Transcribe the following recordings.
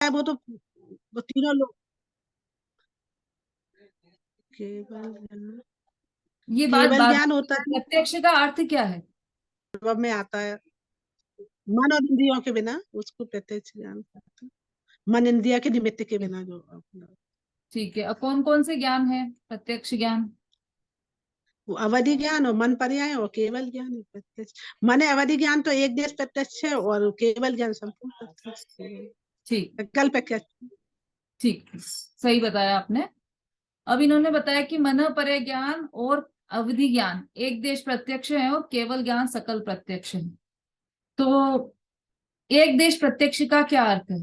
है वो तीनों लोग केवल ज्ञान, ये बात केवल बाद ज्ञान होता है प्रत्यक्ष का अर्थ क्या है? अनुभव में आता है मन और इंद्रियों के बिना, उसको प्रत्यक्ष ज्ञान कहते हैं। मन इंद्रिया के निमित्त के बिना जो अपना ठीक है, अब कौन कौन से ज्ञान है प्रत्यक्ष ज्ञान? वो अवधि ज्ञान और मन पर्याय और केवल ज्ञान है प्रत्यक्ष। माने अवधि ज्ञान तो एक देश प्रत्यक्ष है और केवल ज्ञान संपूर्ण प्रत्यक्ष है। ठीक, कल प्रत्यक्ष। ठीक, सही बताया आपने। अब इन्होंने बताया कि मन पर्याय ज्ञान और अवधि ज्ञान एक देश प्रत्यक्ष है और केवल ज्ञान सकल प्रत्यक्ष है। तो एक देश प्रत्यक्ष का क्या अर्थ है?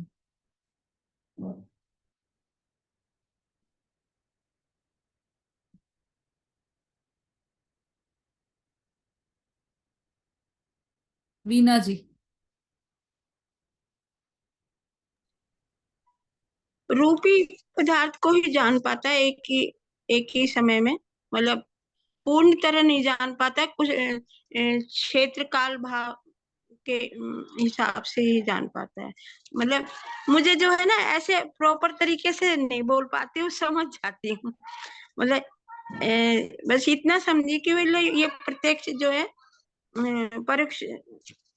वीना जी। रूपी पदार्थ को ही जान पाता है एक ही समय में, मतलब पूर्ण तरह नहीं जान पाता, कुछ क्षेत्र काल भाव के हिसाब से ही जान पाता है। मतलब मुझे जो है ना ऐसे प्रॉपर तरीके से नहीं बोल पाती हूँ, समझ जाती हूँ। मतलब बस इतना समझी कि ये प्रत्यक्ष जो है, परोक्ष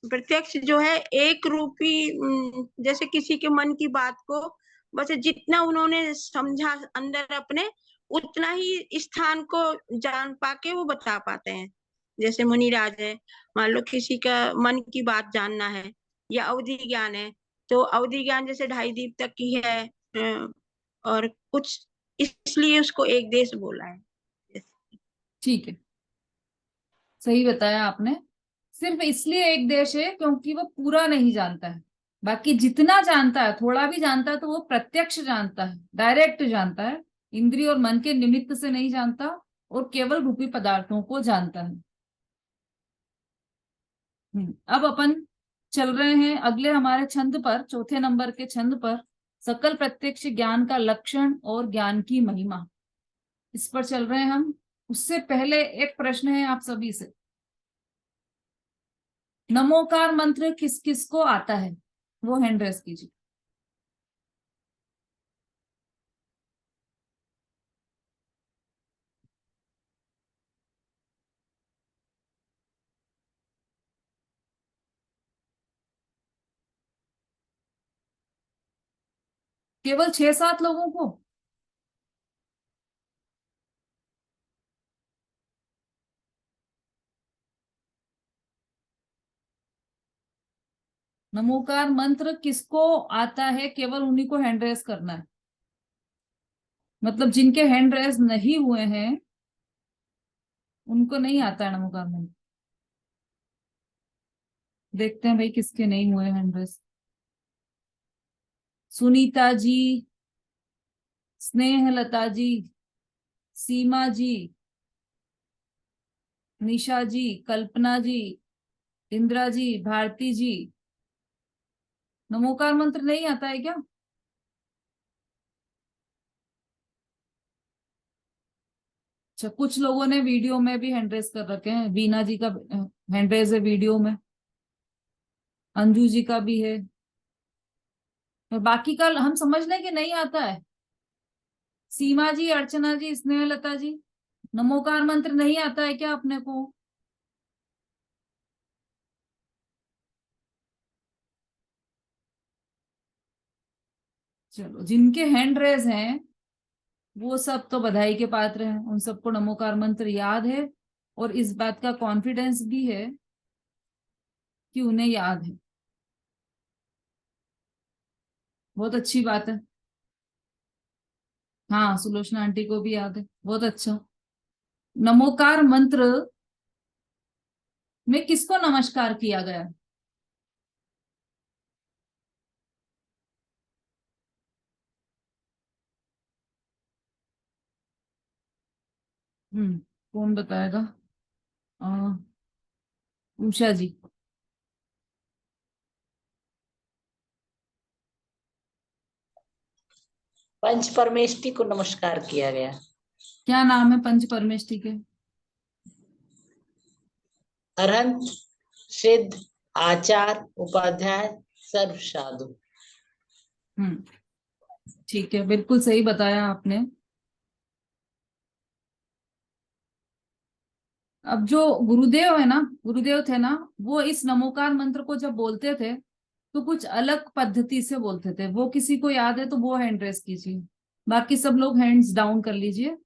प्रत्यक्ष जो है एक रूपी, जैसे किसी के मन की बात को बस जितना उन्होंने समझा अंदर अपने, उतना ही स्थान को जान पाके वो बता पाते हैं। जैसे मुनिराज है, मान लो किसी का मन की बात जानना है या अवधि ज्ञान है, तो अवधि ज्ञान जैसे 2.5 दीप तक की है, और कुछ इसलिए उसको एक देश बोला है। ठीक है, सही बताया आपने। सिर्फ इसलिए एक देश है क्योंकि वो पूरा नहीं जानता है। बाकी जितना जानता है, थोड़ा भी जानता है, तो वो प्रत्यक्ष जानता है, डायरेक्ट जानता है, इंद्रिय और मन के निमित्त से नहीं जानता, और केवल रूपी पदार्थों को जानता है। अब अपन चल रहे हैं अगले हमारे छंद पर, चौथे नंबर के छंद पर, सकल प्रत्यक्ष ज्ञान का लक्षण और ज्ञान की महिमा। इस पर चल रहे हैं हम। उससे पहले एक प्रश्न है आप सभी से। नमोकार मंत्र किस किस को आता है? वो हैंड रेस कीजिए। केवल 6-7 लोगों को? नमोकार मंत्र किसको आता है, केवल उन्हीं को हैंड रेस करना है। मतलब जिनके हैंड रेस नहीं हुए हैं उनको नहीं आता है नमोकार मंत्र। देखते हैं भाई किसके नहीं हुए हैंड रेस। सुनीता जी, स्नेहलता जी, सीमा जी, निशा जी, कल्पना जी, इंदिरा जी, भारती जी, नमोकार मंत्र नहीं आता है क्या? अच्छा, कुछ लोगों ने वीडियो में भी हैंड रेस कर रखे हैं। वीना जी का हैंड रेस है वीडियो में, अंजू जी का भी है, और बाकी का हम समझ लें कि नहीं आता है। सीमा जी, अर्चना जी, स्नेहलता जी, नमोकार मंत्र नहीं आता है क्या अपने को? चलो, जिनके हैंड रेस हैं वो सब तो बधाई के पात्र हैं, उन सबको नमोकार मंत्र याद है, और इस बात का कॉन्फिडेंस भी है कि उन्हें याद है। बहुत अच्छी बात है। हाँ, सुलोचना आंटी को भी याद है, बहुत अच्छा। नमोकार मंत्र में किसको नमस्कार किया गया? कौन बताएगा? अ, उषा जी। पंच परमेष्टि को नमस्कार किया गया। क्या नाम है पंच परमेष्टि के? अरहंत, सिद्ध, आचार, उपाध्याय, सर्व साधु। ठीक है, बिल्कुल सही बताया आपने। अब जो गुरुदेव है ना, गुरुदेव थे ना, वो इस नमोकार मंत्र को जब बोलते थे तो कुछ अलग पद्धति से बोलते थे। वो किसी को याद है तो वो हैंड रेस कीजिए, बाकी सब लोग हैंड्स डाउन कर लीजिए।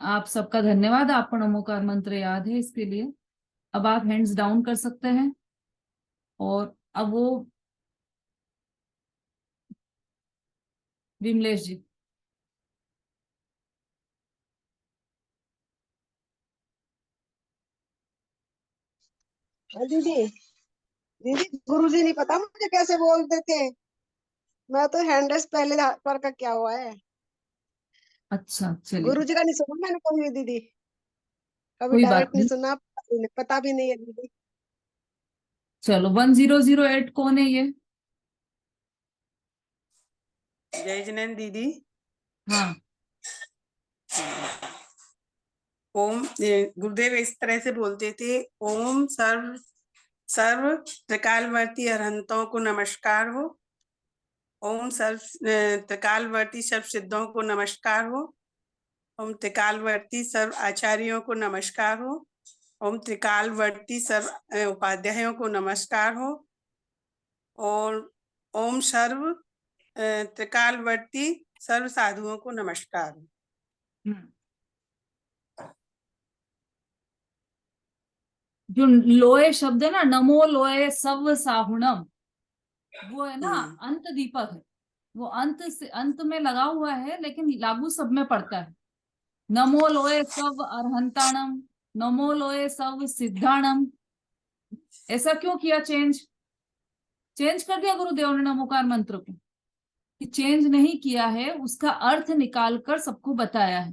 आप सबका धन्यवाद, आपको नमोकार मंत्र याद है इसके लिए। अब आप हैंड्स डाउन कर सकते हैं। और अब वो विमलेश जी। हाँ दीदी, दीदी गुरुजी नहीं पता मुझे कैसे बोलते थे। मैं तो हैंडरेस पहले पर का क्या हुआ है। अच्छा चलिए, गुरुजी का नहीं सुना मैंने कभी भी दीदी, कभी कोई बात डायरेक्ट नहीं नहीं। सुना, पता भी नहीं है दीदी। चलो 1008 कौन है ये? जय जिनेन्द्र दीदी। हाँ, ओम गुरुदेव इस तरह से बोलते थे, ओम सर्व सर्व त्रिकालवर्ती अरहंतों को नमस्कार हो। ओम सर्व त्रिकालवर्ती सर्व सिद्धों को नमस्कार हो। ओम त्रिकालवर्ती सर्व आचार्यों को नमस्कार हो। ओम त्रिकालवर्ती सर्व उपाध्यायों को नमस्कार हो। और ओम सर्व त्रिकालवर्ती सर्व साधुओं को नमस्कार हो। जो लोए शब्द है ना, नमो लोए सव साहुणम, वो है ना अंत दीपक है। वो अंत से अंत में लगा हुआ है, लेकिन लागू सब में पड़ता है। नमो लोए सव अरहंताणम, नमो लोए सव सिद्धाणम। ऐसा क्यों किया? चेंज कर दिया गुरुदेव ने नमोकार मंत्र को। कि चेंज नहीं किया है, उसका अर्थ निकाल कर सबको बताया है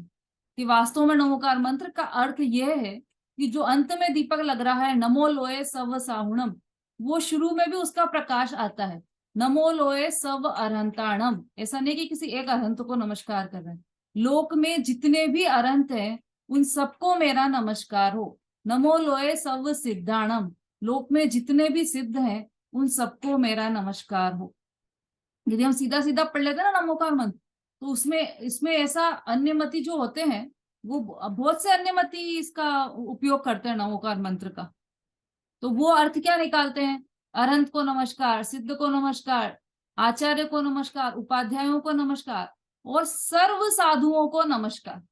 कि वास्तव में नमोकार मंत्र का अर्थ यह है कि जो अंत में दीपक लग रहा है, नमो लोए सव साहुणम, वो शुरू में भी उसका प्रकाश आता है। नमो लोए सव अरहंताणम, ऐसा नहीं कि किसी एक अरहंत को नमस्कार कर रहे हैं। लोक में जितने भी अरहंत हैं उन सबको मेरा नमस्कार हो। नमो लोए सव सिद्धाणम, लोक में जितने भी सिद्ध हैं उन सबको मेरा नमस्कार हो। यदि हम सीधा सीधा पढ़ लेते हैं ना नमोकार मंत्र, तो उसमें इसमें ऐसा अन्यमति जो होते हैं, वो बहुत से अन्यमति इसका उपयोग करते हैं नमोकार मंत्र का। तो वो अर्थ क्या निकालते हैं? अरहंत को नमस्कार, सिद्ध को नमस्कार, आचार्य को नमस्कार, उपाध्यायों को नमस्कार, और सर्व साधुओं को नमस्कार।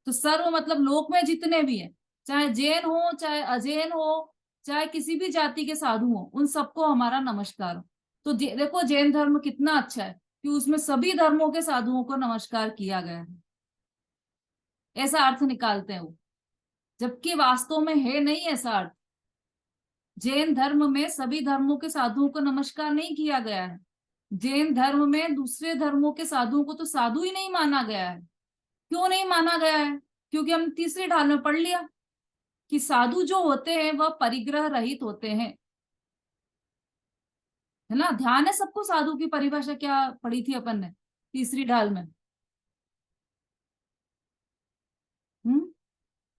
तो सर्व मतलब लोक में जितने भी हैं, चाहे जैन हो चाहे अजैन हो, चाहे किसी भी जाति के साधु हो, उन सबको हमारा नमस्कार हो। तो देखो जैन धर्म कितना अच्छा है कि उसमें सभी धर्मों के साधुओं को नमस्कार किया गया है। ऐसा अर्थ निकालते हैं वो, जबकि वास्तव में है नहीं ऐसा अर्थ। जैन धर्म में सभी धर्मों के साधुओं को नमस्कार नहीं किया गया है। जैन धर्म में दूसरे धर्मों के साधुओं को तो साधु ही नहीं माना गया है। क्यों नहीं माना गया है? क्योंकि हम तीसरी ढाल में पढ़ लिया कि साधु जो होते हैं वह परिग्रह रहित होते हैं, है ना। ध्यान है सबको साधु की परिभाषा क्या पढ़ी थी अपन ने तीसरी ढाल में?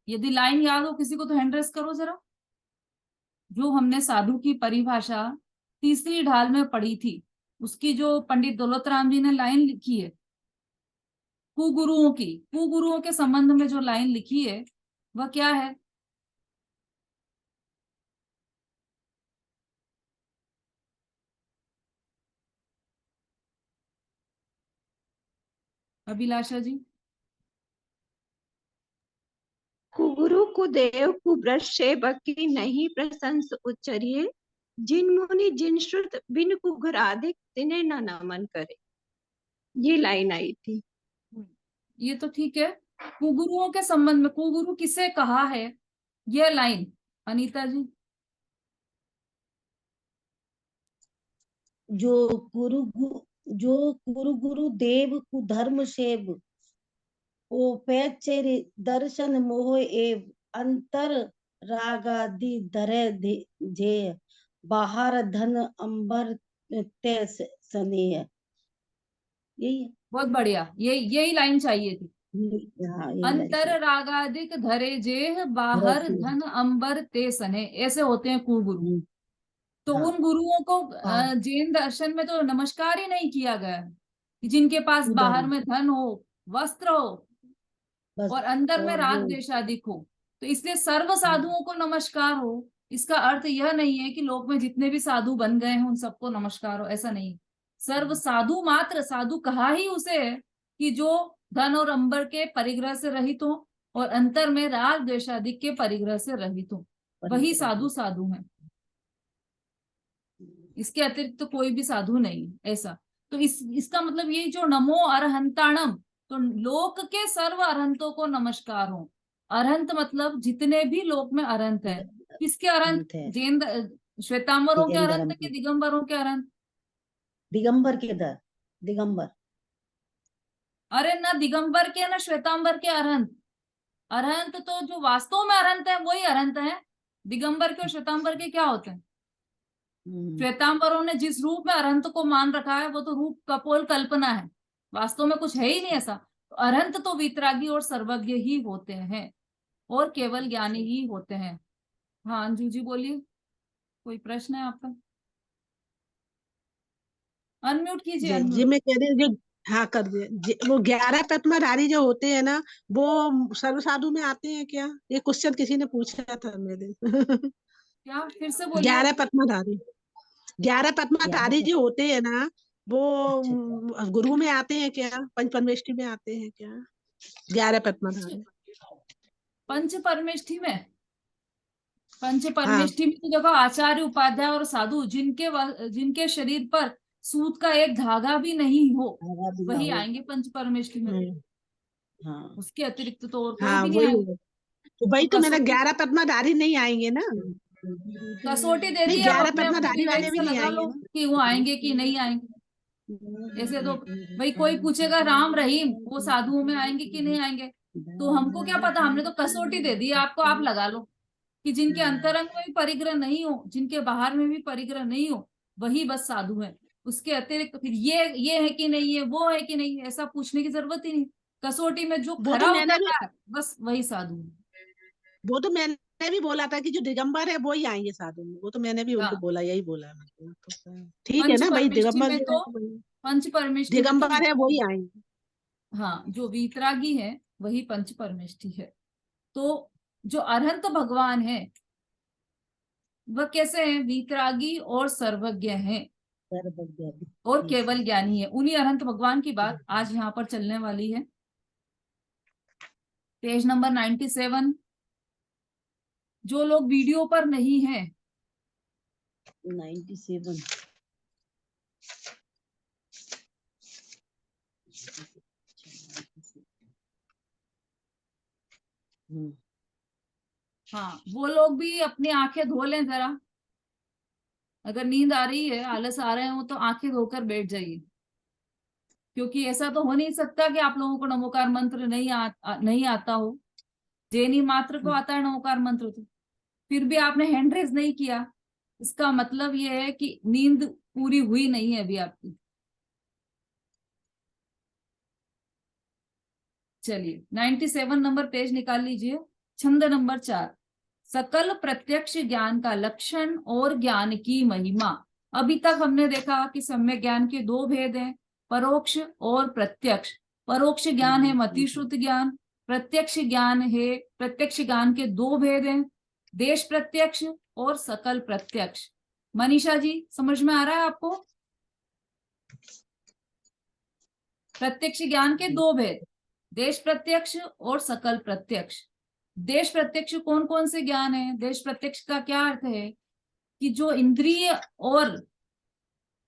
यदि लाइन याद हो किसी को तो हैंड रेस करो जरा। जो हमने साधु की परिभाषा तीसरी ढाल में पढ़ी थी, उसकी जो पंडित दौलत राम जी ने लाइन लिखी है कुगुरुओं के संबंध में जो लाइन लिखी है वह क्या है? अभिलाषा जी। कुगुरु कुदेव कुब्रश सेवक की नहीं प्रशंस उच्चरिए, जिन मुनि जिन श्रुत बिन कुघराधिक तिन्हें न नमन करे। ये लाइन आई थी। ये तो ठीक है। कुगुरुओं के संबंध में कुगुरु किसे कहा है, ये लाइन अनीता जी। जो गुरु देव कु धर्म सेव, ओ पैचेरी दर्शन मोह एव, अंतर रागादि धरे जे, बाहर धन अंबर ते स्नेह। यही बहुत बढ़िया, यही लाइन चाहिए थी। हाँ, अंतर रागादिक धरे जेह, बाहर धन अंबर ते सने, ऐसे होते हैं कुगुरु। तो हाँ, उन गुरुओं को हाँ। जैन दर्शन में तो नमस्कार ही नहीं किया गया है। कि जिनके पास उदाहरण। बाहर में धन हो, वस्त्र हो बस और अंदर में और राग वो द्वेषादिक हो। तो इसलिए सर्व साधुओं को नमस्कार हो। इसका अर्थ यह नहीं है कि लोक में जितने भी साधु बन गए हैं उन सबको नमस्कार हो, ऐसा नहीं। सर्व साधु मात्र साधु कहा ही उसे है कि जो धन और अंबर के परिग्रह से रहित हो और अंतर में राग द्वेषादिक के परिग्रह से रहित हो, वही साधु साधु है। इसके अतिरिक्त तो कोई भी साधु नहीं, ऐसा। तो इसका मतलब ये जो नमो अरहंताणम, तो लोक के सर्व अरहंतों को नमस्कार हो। अरहंत मतलब जितने भी लोक में अरहंत है। किसके अरहंत? अंत है। जैन श्वेतांबरों के जैन अरहंत धर्म के के। दिगंबरों के अरहंत? दिगंबर के दर, दिगंबर। अरे ना दिगंबर के ना श्वेतांबर के अरहंत। अरहंत तो जो वास्तव में अरहंत है वही अरहंत है। दिगंबर के और श्वेतांबर के क्या होते हैं? श्वेतांबरों ने जिस रूप में अरहंत को मान रखा है वो तो रूप कपोल कल्पना है, वास्तव में कुछ है ही नहीं ऐसा। तो अरहंत तो वीतरागी और सर्वज्ञ ही होते हैं और केवल ज्ञानी ही होते हैं। हाँ अंजू जी बोलिए, कोई प्रश्न है आपका? अनम्यूट कीजिए, जी अनम्यूट। मैं कह रही हूँ जो, हाँ कर दिया वो 11 पद्मधारी जो होते हैं ना, वो सर्व साधु में आते हैं क्या? ये क्वेश्चन किसी ने पूछा था मेरे। क्या फिर से बोलिए? 11 पद्मधारी, 11 पद्मधारी जो होते हैं ना, वो अच्छा। गुरु में आते हैं क्या? पंच परमेष्ठी में आते हैं क्या 11 पद्मधारी? पंच परमेष्ठी में? पंच हाँ परमेष्ठी में तो देखो आचार्य उपाध्याय और साधु जिनके शरीर पर सूत का एक धागा भी नहीं हो धागा भी ना वही हो। आएंगे पंच परमेष्ठी में। हाँ उसके अतिरिक्त तो और कोई हाँ भी नहीं वही आएगा। है। तो वही तो तो मेरा कसौटी 11 पद्मधारी नहीं आएंगे ना। कसौटी दे नहीं दी, अब 11 अपने अपने पद्मधारी विवेक वाले भी से नहीं लगा आएंगे लो ना। कि वो आएंगे कि नहीं आएंगे। ऐसे तो भाई कोई पूछेगा राम रहीम वो साधुओं में आएंगे कि नहीं आएंगे, तो हमको क्या पता, हमने तो कसौटी दे दी आपको, आप लगा लो कि जिनके अंतरंग में भी परिग्रह नहीं हो, जिनके बाहर में भी परिग्रह नहीं हो, वही बस साधु है। उसके अतिरिक्त फिर ये है कि नहीं है, वो है कि नहीं है, ऐसा पूछने की जरूरत ही नहीं। कसौटी में जो वो खरा तो मैंने उतर भी रहा है बस वही साधु है। वो तो मैंने भी बोला था कि जो दिगंबर है वो ही आएंगे साधु में। वो तो मैंने भी उनको हाँ, बोला, यही बोला मैंने तो। ठीक है पंच ना भाई, परमेष्टि दिगंबर में जो तो है वही- पंच परमेष्टि में तो दिगंबर है वही आएंगे। हाँ जो वीतरागी है वही पंच परमेष्टि है। तो जो अरहंत भगवान है वह कैसे हैं? वीतरागी और सर्वज्ञ हैं सर्वज्ञ। और केवल ज्ञानी है। उन्हीं अरहंत भगवान की बात आज यहाँ पर चलने वाली है। Page number 97। जो लोग वीडियो पर नहीं है 97। हाँ वो लोग भी अपनी आंखें धो लें जरा। अगर नींद आ रही है, आलस आ रहे हो तो आंखें धोकर बैठ जाइए, क्योंकि ऐसा तो हो नहीं सकता कि आप लोगों को नमोकार मंत्र नहीं आता हो। जैनी मात्र को आता है नमोकार मंत्र, तो फिर भी आपने हैंड रेज नहीं किया, इसका मतलब ये है कि नींद पूरी हुई नहीं है अभी आपकी। चलिए 97 नंबर पेज निकाल लीजिए। छंद नंबर 4। सकल प्रत्यक्ष ज्ञान का लक्षण और ज्ञान की महिमा। अभी तक हमने देखा कि सम्यक ज्ञान के दो भेद हैं, परोक्ष और प्रत्यक्ष। परोक्ष ज्ञान है मतिश्रुत ज्ञान, प्रत्यक्ष ज्ञान है, प्रत्यक्ष ज्ञान के दो भेद हैं, देश प्रत्यक्ष और सकल प्रत्यक्ष। मनीषा जी समझ में आ रहा है आपको? प्रत्यक्ष ज्ञान के दो भेद, देश प्रत्यक्ष और सकल प्रत्यक्ष। देश प्रत्यक्ष कौन कौन से ज्ञान है? देश प्रत्यक्ष का क्या अर्थ है कि जो इंद्रिय और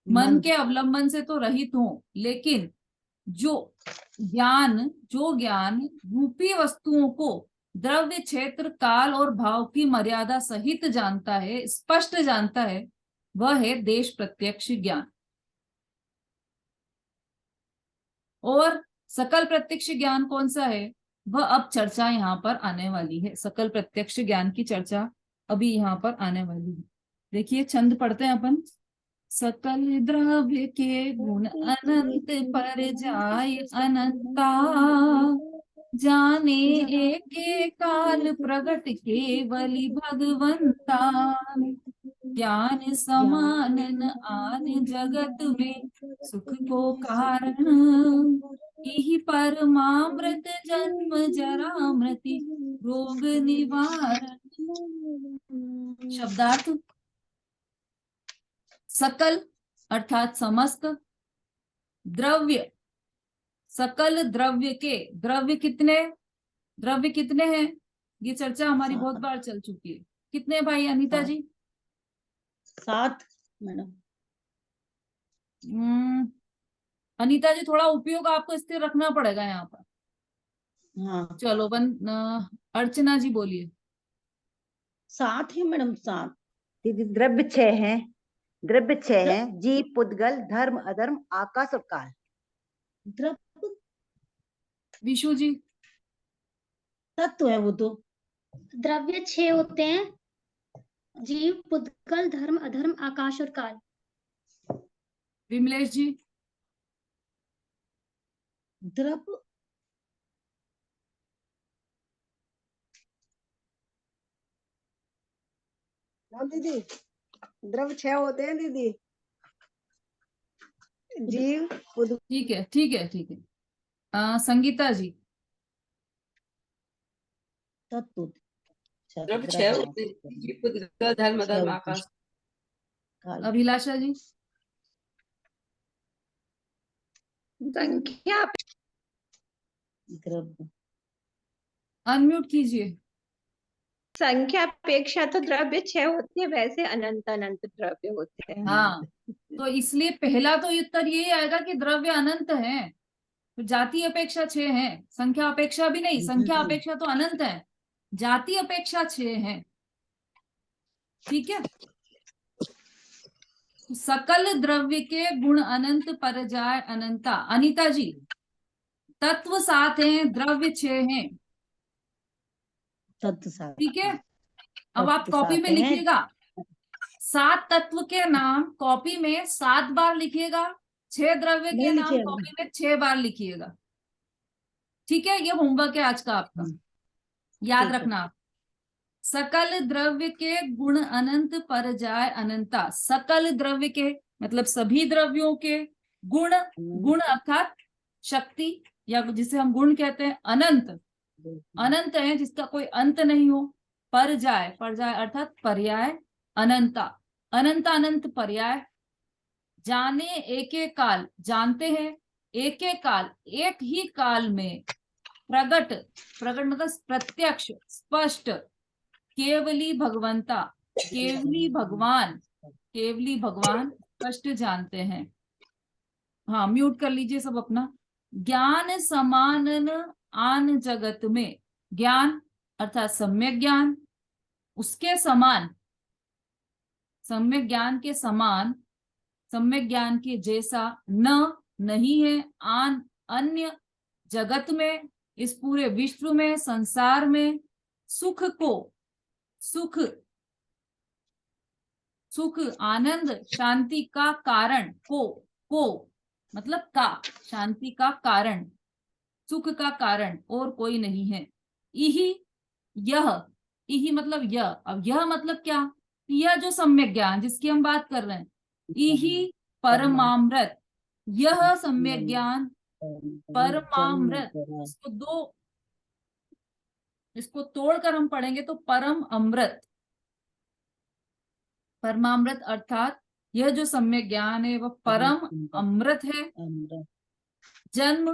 मन के अवलंबन से तो रहित हो, लेकिन जो ज्ञान रूपी वस्तुओं को द्रव्य क्षेत्र काल और भाव की मर्यादा सहित जानता है, स्पष्ट जानता है, वह है देश प्रत्यक्ष ज्ञान। और सकल प्रत्यक्ष ज्ञान कौन सा है? वह अब चर्चा यहाँ पर आने वाली है। सकल प्रत्यक्ष ज्ञान की चर्चा अभी यहाँ पर आने वाली है। देखिए छंद पढ़ते हैं अपन। सकल द्रव्य के गुण अनंत पर जाय अनंता, जाने एक काल प्रगट केवली भगवंता। ज्ञान समान न आन जगत में, सुख को कारण यही परमामृत, जन्म जरा मृत्यु रोग निवारण। शब्दार्थ, सकल अर्थात समस्त, द्रव्य, सकल द्रव्य के, द्रव्य कितने हैं, ये चर्चा हमारी बहुत बार चल चुकी है। कितने भाई अनीता जी? 7 मैडम। अनीता जी थोड़ा उपयोग आपको स्थिर रखना पड़ेगा यहाँ पर। हाँ चलो अर्चना जी बोलिए। 7 है मैडम, 7। दीदी द्रव्य 6 हैं, द्रव्य 6 हैं, जीव, पुद्गल, धर्म, अधर्म, आकाश और काल। द्रव्य विशु जी? तत्व है वो तो। द्रव्य 6 होते हैं, जीव, पुद्गल, धर्म, अधर्म, आकाश और काल। विमलेश जी? द्रव्य हाँ दीदी, द्रव्य 6 होते हैं दीदी, जीव, ठीक है ठीक है ठीक है। संगीता जी? तत्व द्रव्य 6 होते हैं, जीव, पुद्गल, धर्म, अधर्म, आकाश। काल। अभिलाषा जी? संख्या द्रव्य अनम्यूट कीजिए। संख्या अपेक्षा तो द्रव्य 6 होते हैं, वैसे अनंत अनंत द्रव्य होते हैं। हाँ, तो इसलिए पहला तो उत्तर यही आएगा कि द्रव्य अनंत है। तो जाति अपेक्षा 6 है, संख्या अपेक्षा भी नहीं, संख्या अपेक्षा तो अनंत है, जाति अपेक्षा 6 है। ठीक है, सकल द्रव्य के गुण अनंत पर जाए अनंता। अनीता जी? तत्व 7 हैं, द्रव्य 6 हैं। तत्व 7। ठीक है, अब आप कॉपी में लिखिएगा 7 तत्व के नाम कॉपी में 7 बार लिखिएगा, 6 द्रव्य के नाम कॉपी में 6 बार लिखिएगा। ठीक है, ये होमवर्क है आज का आपका, याद रखना आप। सकल द्रव्य के गुण अनंत पर जाए अनंता। सकल द्रव्य के मतलब सभी द्रव्यों के गुण, गुण अर्थात शक्ति या जिसे हम गुण कहते हैं, अनंत, अनंत है जिसका कोई अंत नहीं हो। पर जाए अर्थात पर्याय, अनंता, अनंत अनंत पर्याय। जाने एक एक काल, जानते हैं एक एक काल, एक ही काल में। प्रगट, प्रगट मतलब प्रत्यक्ष, स्पष्ट। केवली भगवंता, केवली भगवान, केवली भगवान स्पष्ट जानते हैं। हाँ, म्यूट कर लीजिए सब अपना। ज्ञान समान आन जगत में, ज्ञान अर्थात सम्यक ज्ञान, उसके समान, सम्यक ज्ञान के समान, सम्यक ज्ञान के जैसा न नहीं है आन अन्य जगत में, इस पूरे विश्व में, संसार में। सुख को, सुख, सुख आनंद शांति का कारण, को मतलब का, शांति का कारण, सुख का कारण और कोई नहीं है। यही, यही मतलब यह। अब यह मतलब क्या? यह जो सम्यक ज्ञान जिसकी हम बात कर रहे हैं, यही परमामृत, यह सम्यक ज्ञान परमामृत। इसको तोड़कर हम पढ़ेंगे तो परम अमृत, परमामृत अर्थात यह जो सम्यक ज्ञान है वह परम अमृत है। जन्म,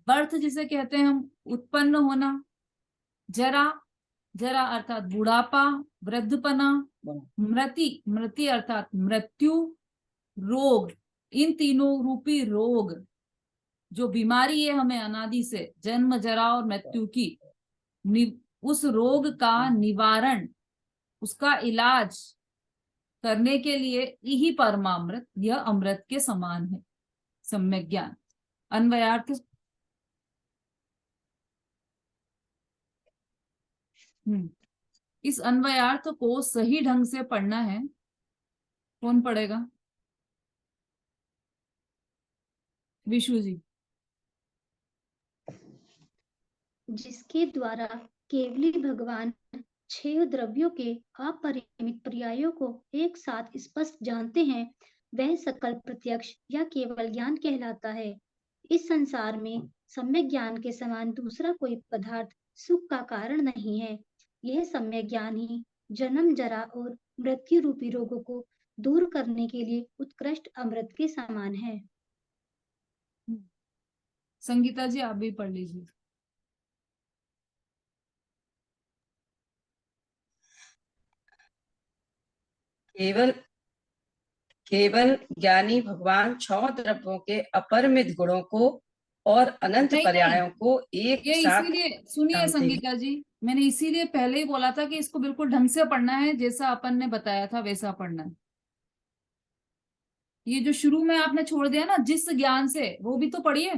बर्थ जिसे कहते हैं हम, उत्पन्न होना। जरा, जरा अर्थात बुढ़ापा, वृद्धपना। मृति अर्थात मृत्यु, रोग, इन तीनों रूपी रोग, जो बीमारी है हमें अनादि से, जन्म, जरा और मृत्यु की, उस रोग का निवारण, उसका इलाज करने के लिए यही परमामृत, यह अमृत के समान है सम्यक ज्ञान। अन्वयार्थ, इस अन्वयार्थ को सही ढंग से पढ़ना है। कौन पढ़ेगा? विशु जी? जिसके द्वारा केवली भगवान छह द्रव्यों के अपरिमित पर्यायों को एक साथ स्पष्ट जानते हैं, वह सकल प्रत्यक्ष या केवल ज्ञान कहलाता है। इस संसार में सम्यक ज्ञान के समान दूसरा कोई पदार्थ सुख का कारण नहीं है। यह सम्यक ज्ञान ही जन्म, जरा और मृत्यु रूपी रोगों को दूर करने के लिए उत्कृष्ट अमृत के समान है। संगीता जी, आप भी पढ़ लीजिए। केवल ज्ञानी भगवान छह द्रव्यों के अपरिमित गुणों को और अनंत नहीं, पर्यायों को एक ये साथ इसीलिए सुनिए जानते हैं। संगीता जी, मैंने इसीलिए पहले ही बोला था कि इसको बिल्कुल ढंग से पढ़ना है, जैसा अपन ने बताया था वैसा पढ़ना है। ये जो शुरू में आपने छोड़ दिया ना, जिस ज्ञान से, वो भी तो पढ़िए।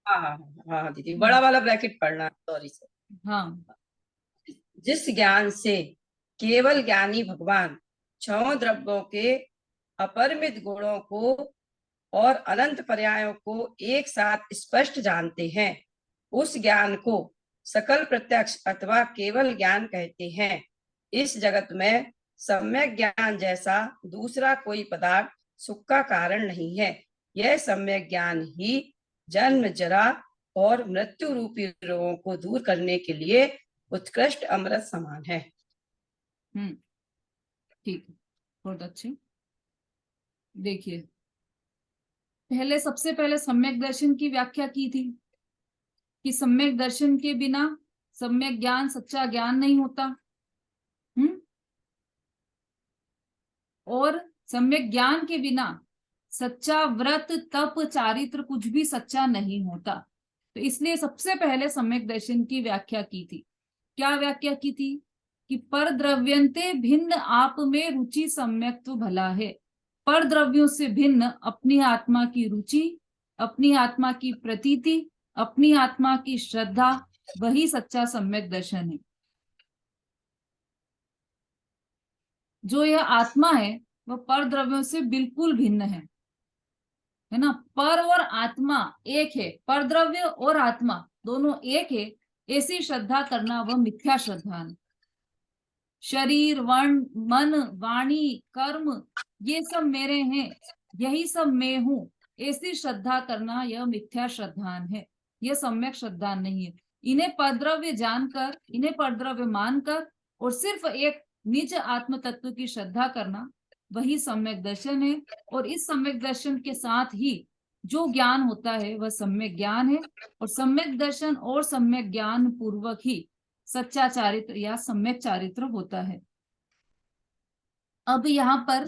हाँ हाँ हाँ हाँ दीदी, बड़ा वाला ब्रैकेट पढ़ना है, सॉरी सर। हाँ, जिस ज्ञान से केवल ज्ञानी भगवान छह द्रव्यों के अपरिमित गुणों को और अनंत पर्यायों को एक साथ स्पष्ट जानते हैं, उस ज्ञान को सकल प्रत्यक्ष अथवा केवल ज्ञान कहते हैं। इस जगत में सम्यक ज्ञान जैसा दूसरा कोई पदार्थ सुख का कारण नहीं है। यह सम्यक ज्ञान ही जन्म, जरा और मृत्यु रूपी रोगों को दूर करने के लिए उत्कृष्ट अमृत समान है। ठीक है, बहुत अच्छी। देखिए, सबसे पहले सम्यक दर्शन की व्याख्या की थी कि सम्यक दर्शन के बिना सम्यक ज्ञान, सच्चा ज्ञान नहीं होता। और सम्यक ज्ञान के बिना सच्चा व्रत, तप, चारित्र कुछ भी सच्चा नहीं होता। तो इसलिए सबसे पहले सम्यक दर्शन की व्याख्या की थी। क्या व्याख्या की थी? कि पर द्रव्यंते भिन्न आप में रुचि सम्यक तो भला है। पर द्रव्यों से भिन्न अपनी आत्मा की रुचि, अपनी आत्मा की प्रतीति, अपनी आत्मा की श्रद्धा, वही सच्चा सम्यक दर्शन है। जो यह आत्मा है वह पर द्रव्यों से बिल्कुल भिन्न है ना। पर और आत्मा एक है, पर द्रव्य और आत्मा दोनों एक है, ऐसी श्रद्धा करना वह मिथ्या श्रद्धा है। शरीर, वर्ण, मन, वाणी, कर्म ये सब मेरे हैं, यही सब मैं हूं, ऐसी श्रद्धा करना यह मिथ्या श्रद्धान है, यह सम्यक श्रद्धा नहीं है। इन्हें परद्रव्य जानकर, इन्हें परद्रव्य मानकर और सिर्फ एक निज आत्म तत्व की श्रद्धा करना वही सम्यक दर्शन है। और इस सम्यक दर्शन के साथ ही जो ज्ञान होता है वह सम्यक ज्ञान है। और सम्यक दर्शन और सम्यक ज्ञान पूर्वक ही सच्चा चारित्र या सम्यक चारित्र होता है। अब यहाँ पर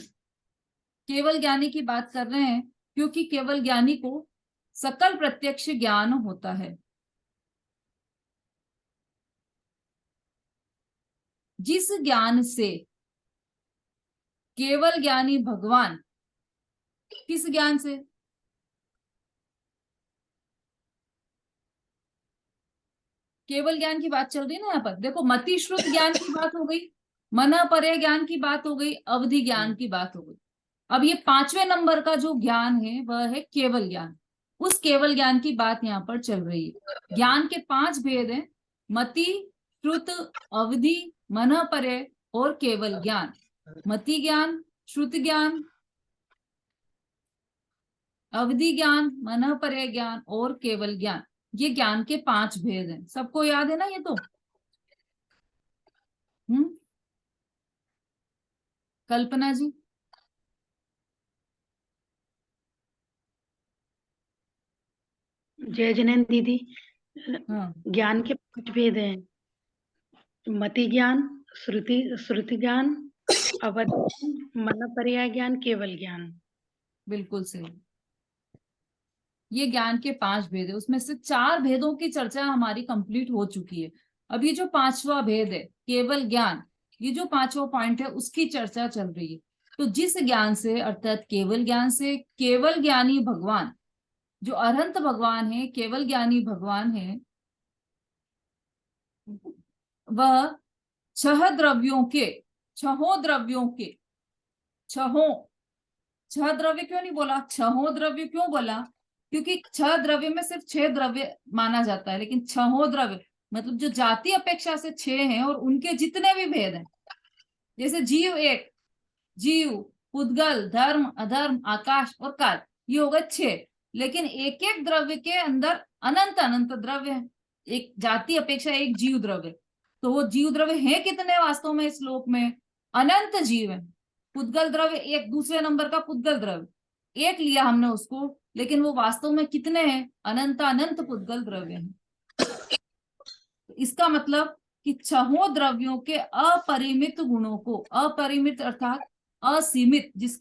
केवल ज्ञानी की बात कर रहे हैं, क्योंकि केवल ज्ञानी को सकल प्रत्यक्ष ज्ञान होता है। जिस ज्ञान से केवल ज्ञानी भगवान, किस ज्ञान से? केवल ज्ञान की बात चल रही है ना यहाँ पर। देखो, मति श्रुत ज्ञान की बात हो गई, मना परे ज्ञान की बात हो गई, अवधि ज्ञान की बात हो गई। अब ये 5वें नंबर का जो ज्ञान है वह है केवल ज्ञान। उस केवल ज्ञान की बात यहाँ पर चल रही है। ज्ञान के 5 भेद हैं: मति, श्रुत, अवधि, मन परे और केवल ज्ञान। मति ज्ञान, श्रुत ज्ञान, अवधि ज्ञान, मन परे ज्ञान और केवल ज्ञान, ये ज्ञान के 5 भेद हैं। सबको याद है ना ये तो? कल्पना जी? जय जैन दीदी। हाँ, ज्ञान के 5 भेद हैं: मति ज्ञान, श्रुति ज्ञान, अवधि, मन पर्याय ज्ञान, केवल ज्ञान। बिल्कुल सही। ये ज्ञान के 5 भेद है, उसमें से 4 भेदों की चर्चा हमारी कंप्लीट हो चुकी है। अब ये जो 5वां भेद है केवल ज्ञान, ये जो 5वां पॉइंट है उसकी चर्चा चल रही है। तो जिस ज्ञान से, अर्थात केवल ज्ञान से केवल ज्ञानी भगवान, जो अरहंत भगवान है, केवल ज्ञानी भगवान है, वह 6 द्रव्यों के, 6 द्रव्यों के, 6 द्रव्य क्यों नहीं बोला, 6 द्रव्य क्यों बोला? क्योंकि 6 द्रव्य में सिर्फ 6 द्रव्य माना जाता है, लेकिन 6 द्रव्य मतलब जो जाति अपेक्षा से 6 हैं और उनके जितने भी भेद हैं, जैसे जीव एक, जीव, पुद्गल, धर्म, अधर्म, आकाश और काल, ये हो गए 6। लेकिन एक एक द्रव्य के अंदर अनंत अनंत द्रव्य है। एक जाति अपेक्षा एक जीव द्रव्य, तो वो जीव द्रव्य है कितने वास्तव में इस श्लोक में? अनंत जीव है। पुद्गल द्रव्य एक, दूसरे नंबर का पुद्गल द्रव्य एक लिया हमने उसको, लेकिन वो वास्तव में कितने हैं? अनंत अनंत पुद्गल द्रव्य हैं। इसका मतलब कि 6 द्रव्यों के अपरिमित गुणों को, अपरिमित अर्थात असीमित, जिस